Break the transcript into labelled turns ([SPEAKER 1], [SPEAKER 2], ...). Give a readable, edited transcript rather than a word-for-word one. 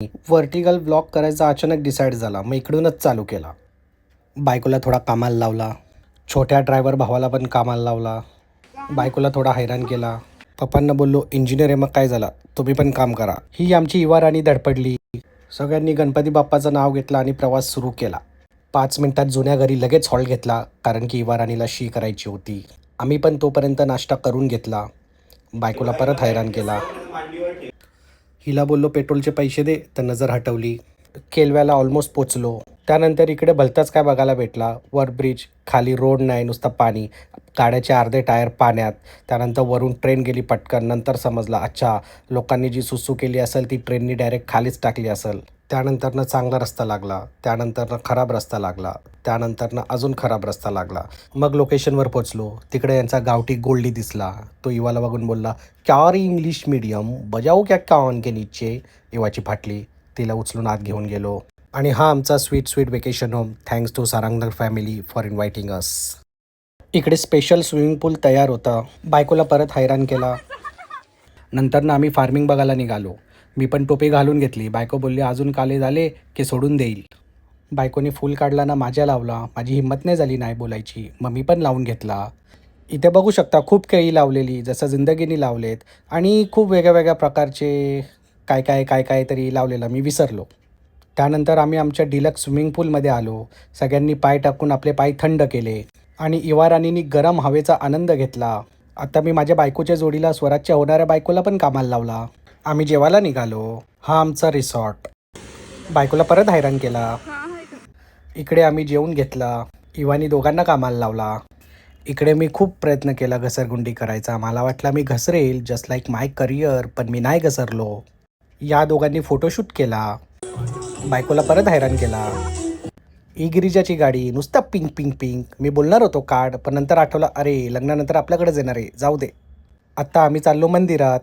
[SPEAKER 1] Vertical blog करायचा अचानक decide झाला. मग इकडूनच चालू केला. बायकोला थोडा कामाला लावला. छोट्या ड्रायव्हर भावाला पण कामाला लावला. बायकोला थोडा हैराण केला. पप्पांना बोललो, इंजिनियर आहे मग काय झाला, तुम्ही पण काम करा. ही आमची इवा राणी धडपडली. सगळ्यांनी गणपती बाप्पाचं नाव घेतलं आणि प्रवास सुरू केला. 5 मिनिटात जुन्या घरी लगेच हॉल घेतला, कारण की इवा राणीला शी करायची होती. आम्ही पण तोपर्यंत नाश्ता करून घेतला. बायकोला परत हैराण केला. हिला बोललो पेट्रोलचे पैसे दे, तर नजर हटवली. केलव्याला ऑलमोस्ट पोचलो. त्यानंतर इकडे भलताच काय बघायला भेटला. वर ब्रिज, खाली रोड नाही, नुसतं पाणी. गाड्याचे अर्धे टायर पाण्यात. त्यानंतर वरून ट्रेन गेली पटकन. नंतर समजलं, अच्छा, लोकांनी जी सुसू केली असेल ती ट्रेननी डायरेक्ट खालीच टाकली असेल. त्यानंतरनं चांगला रस्ता लागला. त्यानंतरनं खराब रस्ता लागला. त्यानंतरनं अजून खराब रस्ता लागला. मग लोकेशनवर पोचलो. तिकडे यांचा गावठी गोल्डी दिसला. तो इवाला बघून बोलला, क्या रे इंग्लिश मीडियम, बजाऊ क्या कान के नीचे. इवाची फाटली. तिला उचलून आत घेऊन गेलो. आणि हा आमचा sweet vacation home. Thanks to Sarangdhar family for inviting us. इकडे स्पेशल स्विमिंग पूल तयार होता. बायकोला परत हैराण केला. नंतरनं आम्ही फार्मिंग बघायला निघालो. मी पण टोपी घालून घेतली. बायको बोलली, अजून काले झाले की सोडून देईल. बायकोने फुल काढला ना माझ्या लावला. माझी हिंमत नाही झाली नाही बोलायची. मग मी पण लावून घेतला. इथे बघू शकता खूप केळी लावलेली, जसं जिंदगीनी लावलेत. आणि खूप वेगळ्या प्रकारचे काय तरी लावलेलं मी विसरलो. त्यानंतर आम्ही आमच्या डिलक्स स्विमिंग पूलमध्ये आलो. सगळ्यांनी पाय टाकून आपले पाय थंड केले. आणि इवा राणींनी गरम हवेचा आनंद घेतला. आता मी माझ्या बायकोच्या जोडीला स्वराज्य होणाऱ्या बायकोला पण कामाला लावला. आम्ही जेवायला निघालो. हा आमचा रिसॉर्ट. बायकोला परत हैराण केला. इकडे आम्ही जेवून घेतला. इवानी दोघांना कामाला लावला. इकडे मी खूप प्रयत्न केला घसरगुंडी करायचा. मला वाटला मी घसरेल, जस्ट लाईक माय करिअर, पण मी नाही घसरलो. या दोघांनी फोटोशूट केला. बायकोला परत हैराण केला. ई गिरिजाची गाडी, नुसतं पिंक पिंक पिंक. मी बोलणार होतो कार्ड, पण नंतर आठवलं, अरे लग्नानंतर आपल्याकडेच येणार आहे, जाऊ दे. आत्ता आम्ही चाललो मंदिरात.